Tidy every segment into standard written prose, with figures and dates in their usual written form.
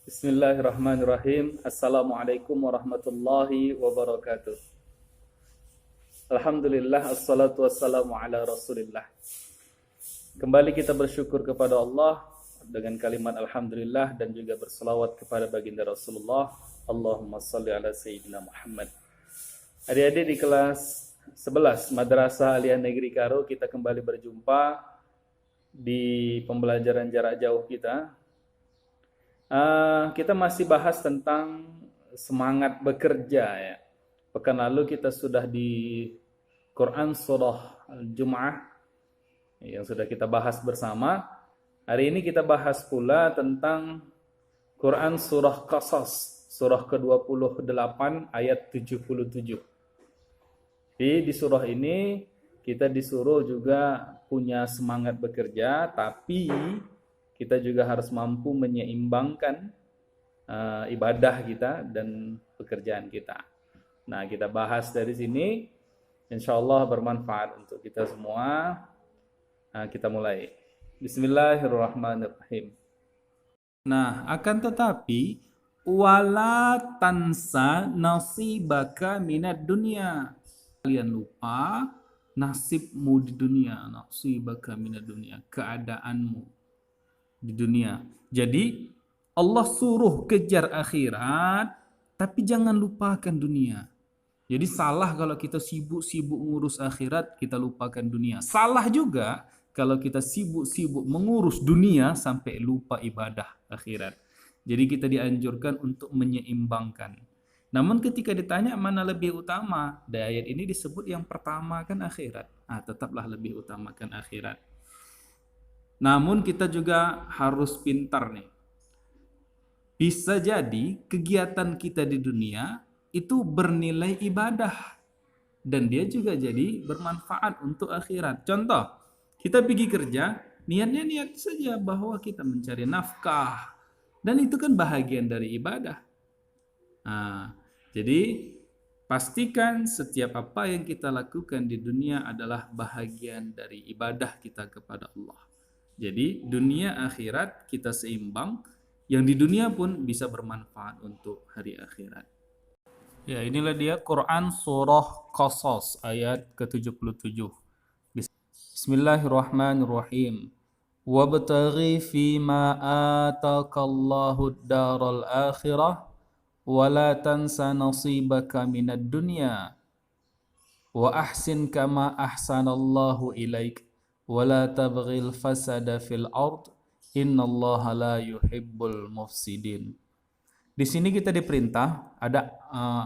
Bismillahirrahmanirrahim. Assalamualaikum warahmatullahi wabarakatuh. Alhamdulillah, assalatu wassalamu ala rasulillah. Kembali kita bersyukur kepada Allah dengan kalimat Alhamdulillah dan juga berselawat kepada baginda Rasulullah. Allahumma salli ala Sayyidina Muhammad. Adik-adik di kelas 11 Madrasah Aliyah Negeri Karo, kita kembali berjumpa di pembelajaran jarak jauh kita. Kita masih bahas tentang semangat bekerja ya. Pekan lalu kita sudah di Quran surah Al-Jum'ah yang sudah kita bahas bersama. Hari ini kita bahas pula tentang Quran surah Qasas, surah ke-28 ayat 77. Di surah ini kita disuruh juga punya semangat bekerja, tapi kita juga harus mampu menyeimbangkan ibadah kita dan pekerjaan kita. Nah, kita bahas dari sini, insya Allah bermanfaat untuk kita semua. Kita mulai. Bismillahirrahmanirrahim. Nah, akan tetapi wala tansa nasibaka minad dunya. Kalian lupa nasibmu di dunia, nasibaka minad dunya, keadaanmu di dunia. Jadi Allah suruh kejar akhirat, tapi jangan lupakan dunia. Jadi salah kalau kita sibuk-sibuk ngurus akhirat, kita lupakan dunia. Salah juga kalau kita sibuk-sibuk mengurus dunia sampai lupa ibadah akhirat. Jadi kita dianjurkan untuk menyeimbangkan. Namun ketika ditanya mana lebih utama, di ayat ini disebut yang pertama kan akhirat. Tetaplah lebih utamakan akhirat. Namun kita juga harus pintar nih. Bisa jadi kegiatan kita di dunia itu bernilai ibadah. Dan dia juga jadi bermanfaat untuk akhirat. Contoh, kita pergi kerja, niatnya niat saja bahwa kita mencari nafkah. Dan itu kan bahagian dari ibadah. Jadi pastikan setiap apa yang kita lakukan di dunia adalah bahagian dari ibadah kita kepada Allah. Jadi dunia akhirat kita seimbang, yang di dunia pun bisa bermanfaat untuk hari akhirat. Ya, inilah dia Quran surah Qasas ayat ke-77. Bismillahirrahmanirrahim. Wabtaghi fima atakallahu ad-daral akhirah wa la tansa nasibaka minad dunya wa ahsin kama ahsanallahu ilaik wala tabghil fasada fil ard innallaha la yuhibbul mufsidin. Di sini kita diperintah, ada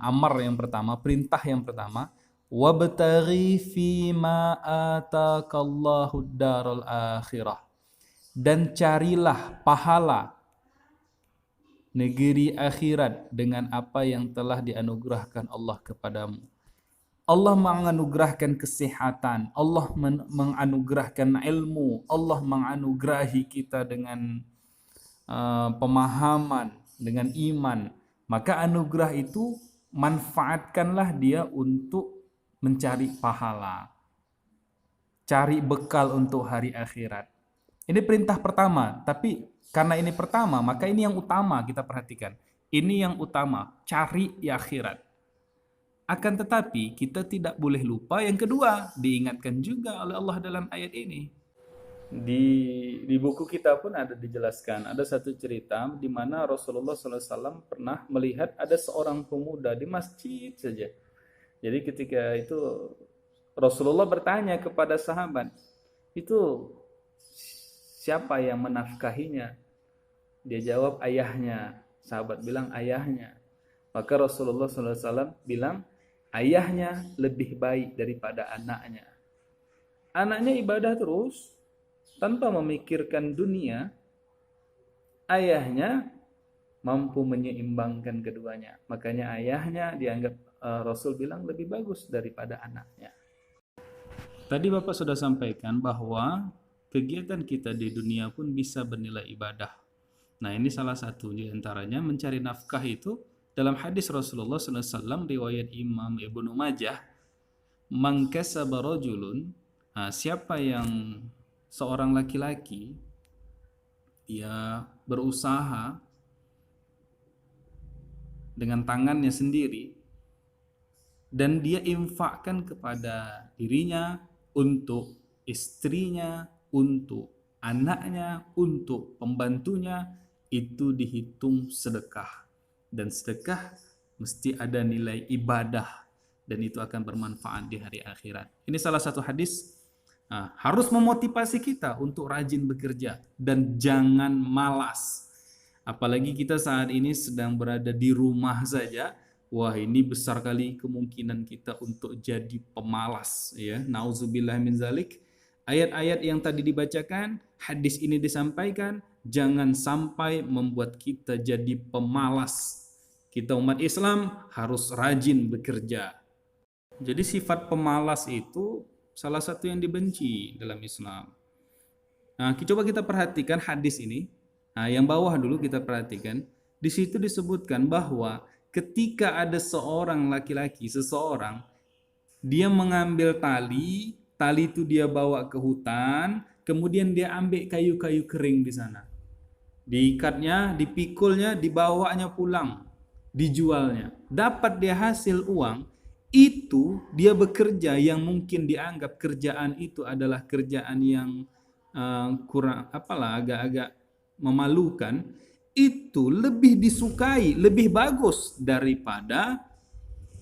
amar yang pertama, perintah yang pertama, wabtaghi fima atakallahu daral akhirah, dan carilah pahala negeri akhirat dengan apa yang telah dianugerahkan Allah kepadamu. Allah menganugerahkan kesehatan, Allah menganugerahkan ilmu, Allah menganugerahi kita dengan pemahaman, dengan iman. Maka anugerah itu manfaatkanlah dia untuk mencari pahala. Cari bekal untuk hari akhirat. Ini perintah pertama, tapi karena ini pertama, maka ini yang utama kita perhatikan. Ini yang utama, cari di akhirat. Akan tetapi kita tidak boleh lupa yang kedua, diingatkan juga oleh Allah dalam ayat ini. Di buku kita pun ada dijelaskan, ada satu cerita di mana Rasulullah SAW pernah melihat ada seorang pemuda di masjid saja. Jadi ketika itu Rasulullah bertanya kepada sahabat, itu siapa yang menafkahinya? Dia jawab ayahnya. Sahabat bilang ayahnya. Maka Rasulullah SAW bilang, ayahnya lebih baik daripada anaknya. Anaknya ibadah terus, tanpa memikirkan dunia. Ayahnya mampu menyeimbangkan keduanya. Makanya ayahnya dianggap Rasul bilang lebih bagus daripada anaknya. Tadi Bapak sudah sampaikan bahwa kegiatan kita di dunia pun bisa bernilai ibadah. Nah, ini salah satu di antaranya mencari nafkah itu. Dalam hadis Rasulullah SAW riwayat Imam Ibnu Majah, man kasaba rajulun, siapa yang seorang laki-laki dia berusaha dengan tangannya sendiri, dan dia infakkan kepada dirinya, untuk istrinya, untuk anaknya, untuk pembantunya, itu dihitung sedekah. Dan sedekah mesti ada nilai ibadah, dan itu akan bermanfaat di hari akhirat. Ini salah satu hadis harus memotivasi kita untuk rajin bekerja dan jangan malas. Apalagi kita saat ini sedang berada di rumah saja. Wah, ini besar kali kemungkinan kita untuk jadi pemalas, ya. Nauzubillah min zalik. Ayat-ayat yang tadi dibacakan, hadis ini disampaikan, jangan sampai membuat kita jadi pemalas. Kita umat Islam harus rajin bekerja. Jadi sifat pemalas itu salah satu yang dibenci dalam Islam. Nah, coba kita perhatikan hadis ini. Nah, yang bawah dulu kita perhatikan. Di situ disebutkan bahwa ketika ada seorang laki-laki, seseorang, dia mengambil tali itu dia bawa ke hutan, kemudian dia ambil kayu-kayu kering di sana. Diikatnya, dipikulnya, dibawanya pulang, dijualnya. Dapat dia hasil uang, itu dia bekerja yang mungkin dianggap kerjaan itu adalah kerjaan yang kurang agak-agak memalukan, itu lebih disukai, lebih bagus daripada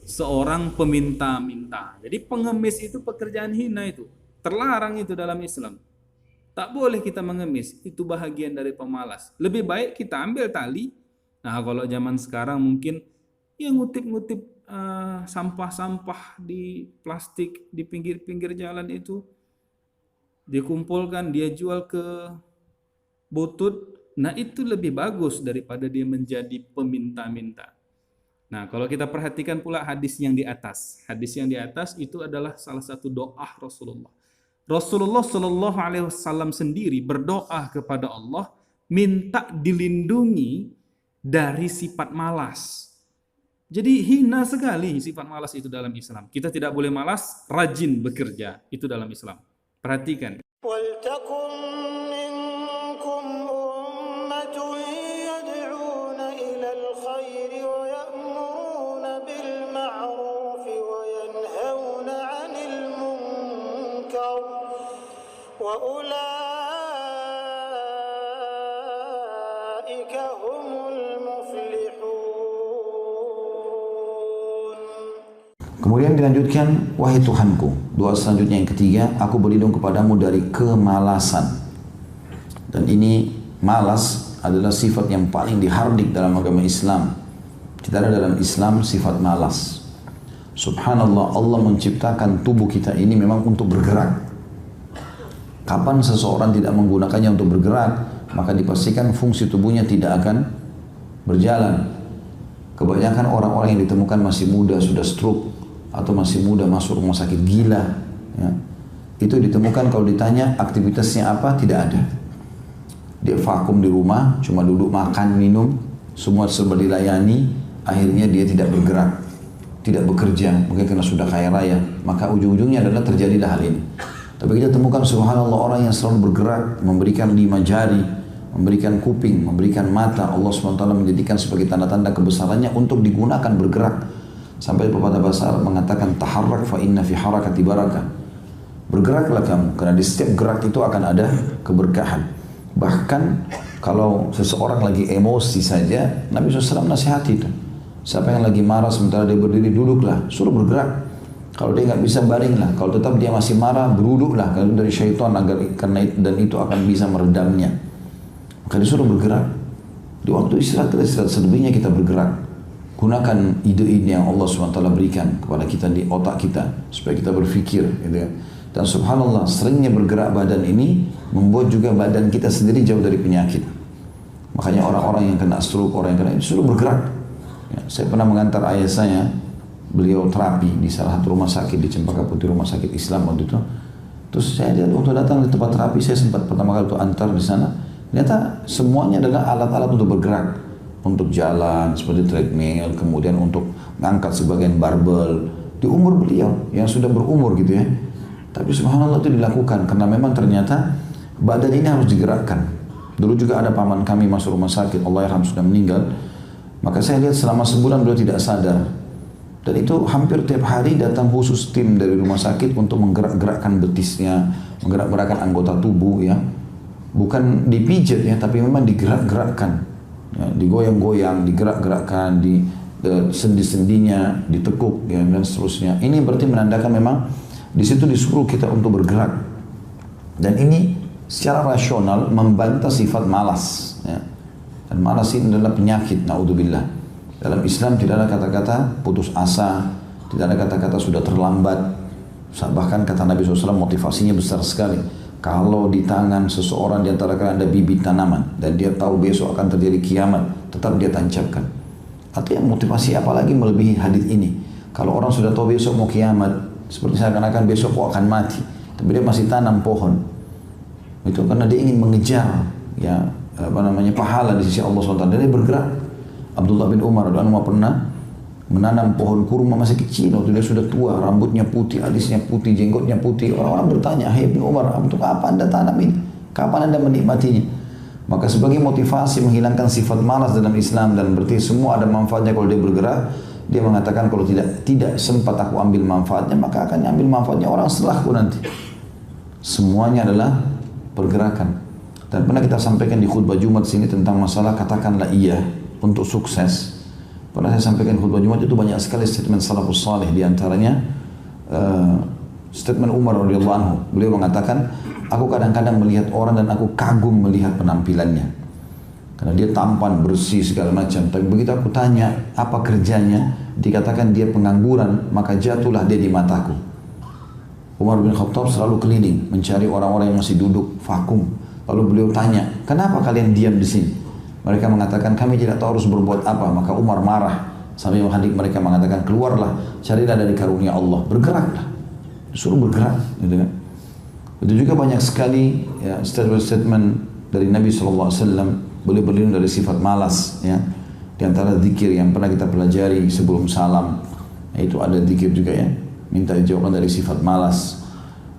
seorang peminta-minta. Jadi pengemis itu pekerjaan hina, itu terlarang itu dalam Islam. Tak boleh kita mengemis, itu bahagian dari pemalas. Lebih baik kita ambil tali. Nah, kalau zaman sekarang mungkin ya ngutip-ngutip sampah-sampah di plastik di pinggir-pinggir jalan itu, dia kumpulkan, dia jual ke butut. Nah, itu lebih bagus daripada dia menjadi peminta-minta. Nah, kalau kita perhatikan pula hadis yang di atas. Hadis yang di atas itu adalah salah satu doa Rasulullah. Rasulullah Shallallahu Alaihi Wasallam sendiri berdoa kepada Allah, minta dilindungi dari sifat malas. Jadi hina sekali sifat malas itu dalam Islam. Kita tidak boleh malas, rajin bekerja. Itu dalam Islam. Perhatikan. Kemudian dilanjutkan, wahai Tuhanku, doa selanjutnya yang ketiga, aku berlindung kepadamu dari kemalasan. Dan ini malas adalah sifat yang paling dihardik dalam agama Islam. Tidak ada dalam Islam sifat malas. Subhanallah, Allah menciptakan tubuh kita ini memang untuk bergerak. Kapan seseorang tidak menggunakannya untuk bergerak, maka dipastikan fungsi tubuhnya tidak akan berjalan. Kebanyakan orang-orang yang ditemukan masih muda sudah stroke, atau masih muda masuk rumah sakit gila, ya. Itu ditemukan kalau ditanya aktivitasnya apa, tidak ada. Dia vakum di rumah, cuma duduk makan, minum, semua serba dilayani, akhirnya dia tidak bergerak, tidak bekerja, mungkin karena sudah kaya raya, maka ujung-ujungnya adalah terjadilah hal ini. Tapi kita temukan subhanallah orang yang selalu bergerak, memberikan 5 jari, memberikan kuping, memberikan mata, Allah SWT menjadikan sebagai tanda-tanda kebesarannya untuk digunakan bergerak. Sampai pepatah bahasa Arab mengatakan taharrak fa inna fi harakati barakah. Bergeraklah kamu, karena di setiap gerak itu akan ada keberkahan. Bahkan kalau seseorang lagi emosi saja, Nabi SAW nasihati itu. Siapa yang lagi marah sementara dia berdiri, duduklah, suruh bergerak. Kalau dia nggak bisa, baringlah. Kalau tetap dia masih marah, beruduklah. Kalau dari syaitan, agar karena dan itu akan bisa meredamnya. Maka disuruh bergerak. Di waktu istirahat, kita istirahat, selebihnya kita bergerak. Gunakan ide-ide yang Allah SWT berikan kepada kita di otak kita supaya kita berpikir, gitu ya. Dan subhanallah, seringnya bergerak badan ini membuat juga badan kita sendiri jauh dari penyakit. Makanya orang-orang yang kena stroke, orang yang kena itu suruh bergerak. Ya, saya pernah mengantar ayah saya, beliau terapi di salah satu rumah sakit di Cempaka Putih, rumah sakit Islam waktu itu. Terus saya lihat waktu datang di tempat terapi, saya sempat pertama kali itu antar di sana. Ternyata semuanya adalah alat-alat untuk bergerak. Untuk jalan seperti treadmill, kemudian untuk mengangkat sebagian barbel di umur beliau yang sudah berumur gitu ya. Tapi subhanallah itu dilakukan karena memang ternyata badan ini harus digerakkan. Dulu juga ada paman kami masuk rumah sakit, Allah yarham sudah meninggal. Maka saya lihat selama sebulan beliau tidak sadar. Dan itu hampir tiap hari datang khusus tim dari rumah sakit untuk menggerak-gerakkan betisnya, menggerak-gerakkan anggota tubuh ya. Bukan dipijat ya, tapi memang digerak-gerakkan. Ya, digoyang-goyang, digerak-gerakkan, di sendi-sendinya, ditekuk ya, dan seterusnya. Ini berarti menandakan memang di situ disuruh kita untuk bergerak. Dan ini secara rasional membantah sifat malas ya. Dan malas ini adalah penyakit, naudzubillah. Dalam Islam tidak ada kata-kata putus asa, tidak ada kata-kata sudah terlambat. Bahkan kata Nabi SAW motivasinya besar sekali. Kalau di tangan seseorang di antara kalian ada bibit tanaman dan dia tahu besok akan terjadi kiamat, tetap dia tancapkan. Artinya motivasi apalagi melebihi hadis ini. Kalau orang sudah tahu besok mau kiamat, seperti seakan-akan besok kau akan mati, tapi dia masih tanam pohon. Itu karena dia ingin mengejar ya pahala di sisi Allah SWT. Dan dia bergerak. Abdullah bin Umar pernah menanam pohon kurma masih kecil, waktu dia sudah tua, rambutnya putih, alisnya putih, jenggotnya putih. Orang-orang bertanya, "Hai bin Umar, untuk apa anda tanam ini? Kapan anda menikmatinya?" Maka sebagai motivasi menghilangkan sifat malas dalam Islam, dan berarti semua ada manfaatnya kalau dia bergerak, dia mengatakan kalau tidak sempat aku ambil manfaatnya, maka akan ambil manfaatnya orang setelahku nanti. Semuanya adalah pergerakan. Dan pernah kita sampaikan di khutbah Jumat sini tentang masalah katakanlah iya untuk sukses. Pernah saya sampaikan khutbah Jumat itu banyak sekali statement salafus salih, di antaranya statement Umar radhiyallahu anhu. Beliau mengatakan, aku kadang-kadang melihat orang dan aku kagum melihat penampilannya. Karena dia tampan, bersih segala macam. Tapi begitu aku tanya apa kerjanya, dikatakan dia pengangguran, maka jatuhlah dia di mataku. Umar bin Khattab selalu keliling mencari orang-orang yang masih duduk vakum. Lalu beliau tanya, kenapa kalian diam di sini? Mereka mengatakan kami tidak tahu harus berbuat apa. Maka Umar marah sampai mereka mengatakan keluarlah, carilah dari karunia Allah, bergeraklah, disuruh bergerak. Gitu kan? Itu juga banyak sekali ya, statement dari Nabi SAW. Boleh berlindung dari sifat malas ya. Di antara zikir yang pernah kita pelajari sebelum salam, itu ada zikir juga ya, minta dijauhkan dari sifat malas.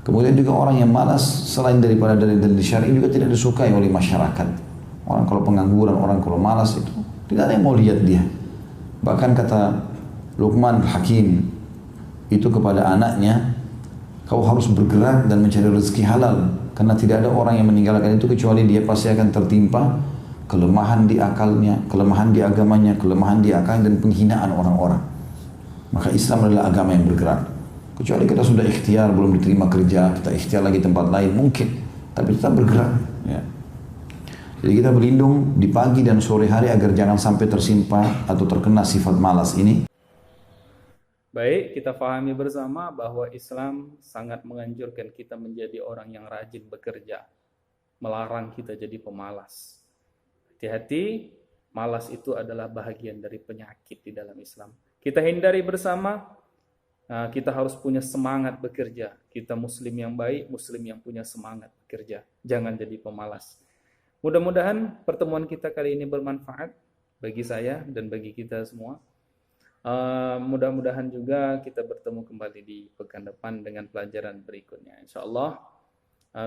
Kemudian juga orang yang malas selain daripada dari syar'i juga tidak disukai oleh masyarakat. Orang kalau pengangguran, orang kalau malas itu tidak ada yang mau lihat dia. Bahkan kata Luqman Hakim itu kepada anaknya, kau harus bergerak dan mencari rezeki halal, karena tidak ada orang yang meninggalkan itu kecuali dia pasti akan tertimpa kelemahan di akalnya, kelemahan di agamanya, kelemahan di akalnya, dan penghinaan orang-orang. Maka Islam adalah agama yang bergerak. Kecuali kita sudah ikhtiar, belum diterima kerja, kita ikhtiar lagi tempat lain mungkin, tapi tetap bergerak ya. Jadi kita berlindung di pagi dan sore hari agar jangan sampai tersimpa atau terkena sifat malas ini. Baik, kita pahami bersama bahwa Islam sangat menganjurkan kita menjadi orang yang rajin bekerja, melarang kita jadi pemalas. Hati-hati, malas itu adalah bahagian dari penyakit di dalam Islam. Kita hindari bersama, kita harus punya semangat bekerja. Kita muslim yang baik, muslim yang punya semangat bekerja. Jangan jadi pemalas. Mudah-mudahan pertemuan kita kali ini bermanfaat bagi saya dan bagi kita semua. Mudah-mudahan juga kita bertemu kembali di pekan depan dengan pelajaran berikutnya. InsyaAllah.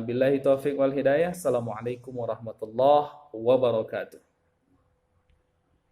Billahi taufiq wal hidayah. Assalamualaikum warahmatullahi wabarakatuh.